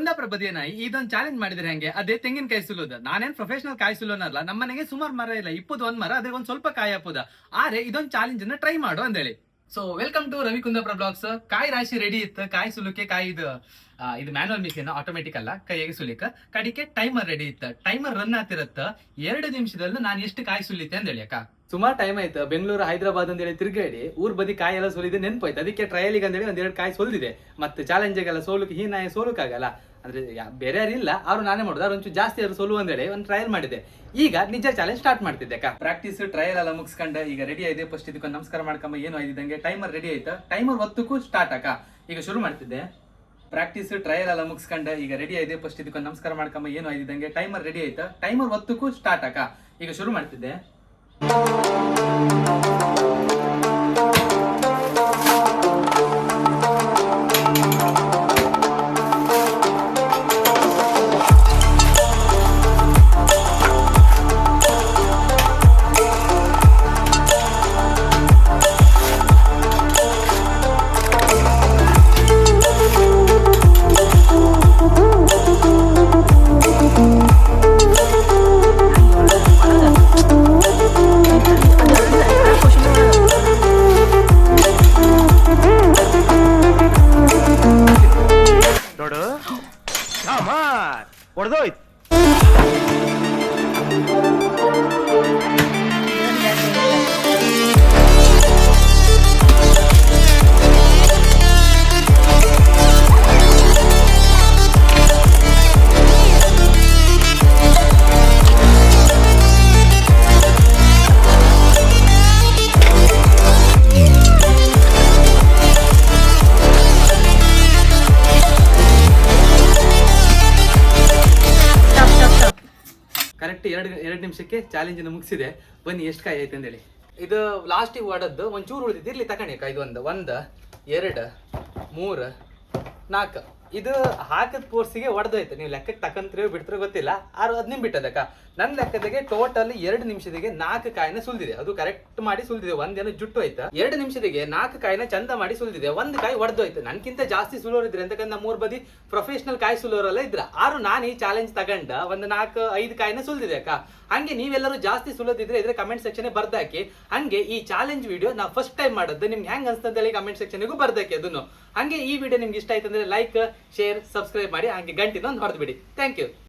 ಕುಂದಾಪುರ ಬದಿಯನಾಯಿ ಇದೊಂದು ಚಾಲೆಂಜ್ ಮಾಡಿದ್ರೆ ಹೆಂಗೆ ಅದೇ ತೆಂಗಿನಕಾಯಿ ಸುಲೋದ. ನಾನೇನ್ ಪ್ರೊಫೆಷನಲ್ ಕಾಯಿ ಸುಲೋನಲ್ಲ, ನಮ್ಮ ಮನೆಗೆ ಸುಮಾರು ಮರ ಇಲ್ಲ, ಒಂದ್ ಮರ ಅದೇ ಒಂದ್ ಸ್ವಲ್ಪ ಕಾಯಿ ಹಾಪುದ. ಆದ್ರೆ ಇದೊಂದು ಚಾಲೆಂಜ್ ಅನ್ನ ಟ್ರೈ ಮಾಡು ಅಂದೇಳಿ. So welcome to Ravi Kundapura blogs. ಕಾಯಿ ರಾಶಿ ರೆಡಿ ಇತ್ತು, ಕಾಯಿ ಸುಲಿಕೆ ಕಾಯಿ ಇದು ಮ್ಯಾನುವಲ್ ಮಿಷಿನ್, ಆಟೋಮೆಟಿಕ್ ಅಲ್ಲ, ಕೈಯಾಗಿ ಸುಲಿಕ ಕಡಿಕೆ ಟೈಮರ್ ರೆಡಿ ಇತ್ತು. ಟೈಮರ್ ರನ್ ಆಗ್ತಿರತ್ತ 2 ನಿಮಿಷದಲ್ಲಿ ನಾನು ಎಷ್ಟು ಕಾಯಿ ಸುಲಿತೆ ಅಂದೇಳಿ ಅಕ್ಕ. ಸುಮಾರು ಟೈಮ್ ಆಯ್ತು, ಬೆಂಗಳೂರು ಹೈದರಾಬಾದ್ ಅಂತೇಳಿ ತಿರುಗಾಡಿ ಊರ್ ಬದಿ ಕಾಯಿ ಎಲ್ಲ ಸೋಲಿದೆ ನೆನ್ಪಾಯ್ತು. ಅದಕ್ಕೆ ಟ್ರಯಲಿಗೆ ಅಂತೇಳಿ 1-2 ಕಾಯಿ ಸೋಲ್ದಿದೆ. ಮತ್ತೆ ಚಾಲೆಂಜಿಗೆಲ್ಲ ಸೋಲಕ್ಕೆ ಹೀನಾಯ ಸೋಲಕ್ಕಾಗಲ್ಲ ಅಂದ್ರೆ ಬೇರೆ ಯಾರು ಇಲ್ಲ, ಅವ್ರು ನಾನೇ ಮಾಡುದು. ಅವ್ರು ಒಂಚೂರು ಜಾಸ್ತಿ ಅವ್ರು ಸೋಲು ಅಂತೇಳಿ ಒಂದು ಟ್ರಯಲ್ ಮಾಡಿದೆ. ಈಗ ನಿಜ ಚಾಲೆಂಜ್ ಸ್ಟಾರ್ಟ್ ಮಾಡ್ತಿದ್ದೆ ಅಕ್ಕ. ಪ್ರಾಕ್ಟೀಸ್ ಟ್ರಯಲ್ ಎಲ್ಲ ಮುಗಿಸ್ಕೊಂಡೆ ಈಗ ರೆಡಿ ಆಯ್ತು. ಫಸ್ಟ್ ಇದಕ್ಕೊಂದು ನಮಸ್ಕಾರ ಮಾಡ್ಕೊಂಬ ಏನು ಆಯ್ತಿದ್ದಂಗೆ ಟೈಮರ್ ರೆಡಿ ಆಯ್ತು. ಟೈಮರ್ ಹೊತ್ತಕ್ಕೂ ಸ್ಟಾರ್ಟ್ ಅಕ್ಕ. ಈಗ ಶುರು ಮಾಡ್ತಿದ್ದೆ. ಪ್ರಾಕ್ಟೀಸ್ ಟ್ರಯಲ್ ಎಲ್ಲ ಮುಗಿಸ್ಕೊಂಡೆ ಈಗ ರೆಡಿ ಆಯ್ತು. ಫಸ್ಟ್ ಇದಕ್ಕೊಂದು ನಮಸ್ಕಾರ ಮಾಡ್ಕೊಂಬ ಏನು ಆಯ್ತಿದ್ದಂಗೆ ಟೈಮರ್ ರೆಡಿ ಆಯ್ತು. ಟೈಮರ್ ಹೊತ್ತಕ್ಕೂ ಸ್ಟಾರ್ಟ್ ಅಕ್ಕ. ಈಗ ಶುರು ಮಾಡ್ತಿದ್ದೆ. ಹೊಡೆದೋಯ್ತು. ಕರೆಕ್ಟ್ 2 ನಿಮಿಷಕ್ಕೆ ಚಾಲೆಂಜ್ ಮುಗಿಸಿದೆ. ಬನ್ನಿ ಎಷ್ಟು ಕಾಯಿ ಆಯ್ತು ಅಂತೇಳಿ. ಇದು ಲಾಸ್ಟಿಗೆ ಹೊಡದ್ದು ಒಂಚೂರು ಉಳಿದಿದ್ದು ಇರ್ಲಿ ತಗೊಂಡಿ ಅಕ್ಕ. ಇದು 1 2 3 4 ಇದು ಹಾಕದ ಪೋರ್ಸಿಗೆ ಹೊಡೆದೋಯ್ತು. ನೀವು ಲೆಕ್ಕಕ್ಕೆ ತಕಂತ್ರಿ ಬಿಡ್ತಿರೋ ಗೊತ್ತಿಲ್ಲ. 10 ನಿಮಿಷ ಬಿಟ್ಟದಕ್ಕ. ನನ್ನ ಲೆಕ್ಕದಾಗೆ ಟೋಟಲ್ 2 ನಿಮಿಷದಿಗೆ 4 ಕಾಯಿನ ಸುಲ್ದಿದೆ. ಅದು ಕರೆಕ್ಟ್ ಮಾಡಿ ಸುಲ್ದಿದೆ. ಒಂದೇನೋ ಜುಟ್ಟು ಆಯ್ತು. 2 ನಿಮಿಷದಿಗೆ 4 ಕಾಯಿನ ಚಂದ ಮಾಡಿ ಸುಲ್ದಿದೆ. 1 ಕಾಯಿ ಹೊಡೆದೋಯ್ತು. ನನ್ಕಿಂತ ಜಾಸ್ತಿ ಸುಲೋರಿದ್ರೆ ಅಂತಕ್ಕಂಥ ನಮ್ಮ ಬದಿ ಪ್ರೊಫೆಷನಲ್ ಕಾಯಿ ಸುಲೋರೆಲ್ಲ ಇದ್ರ. ನಾನು ಈ ಚಾಲೆಂಜ್ ತಗೊಂಡ ಒಂದು 4-5 ಕಾಯಿನ ಸುಲ್ದಿದೆ ಅಕ್ಕ. ಹಂಗೆ ನೀವೆಲ್ಲರೂ ಜಾಸ್ತಿ ಸುಲೋದಿದ್ರೆ ಇದ್ರೆ ಕಮೆಂಟ್ ಸೆಕ್ಷನ್ ಬರ್ದಾಕಿ. ಹಂಗೆ ಈ ಚಾಲೆಂಜ್ ವಿಡಿಯೋ ನಾ ಫಸ್ಟ್ ಟೈಮ್ ಮಾಡೋದು, ನಿಮ್ಗೆ ಹೆಂಗ್ ಅನ್ಸ್ತಂತ ಕಮೆಂಟ್ ಸೆಕ್ಷನ್ಗೂ ಬರ್ದಾಕಿ ಅದನ್ನು. ಹಂಗೆ ಈ ವಿಡಿಯೋ ನಿಮ್ಗೆ ಇಷ್ಟ ಆಯ್ತು ಅಂದ್ರೆ ಲೈಕ್, ಶೇರ್, ಸಬ್ಸ್ಕ್ರೈಬ್ ಮಾಡಿ. ಹಂಗೆ ಗಂಟಿನ ಹೊಡೆದ್ಬಿಡಿ. Thank you.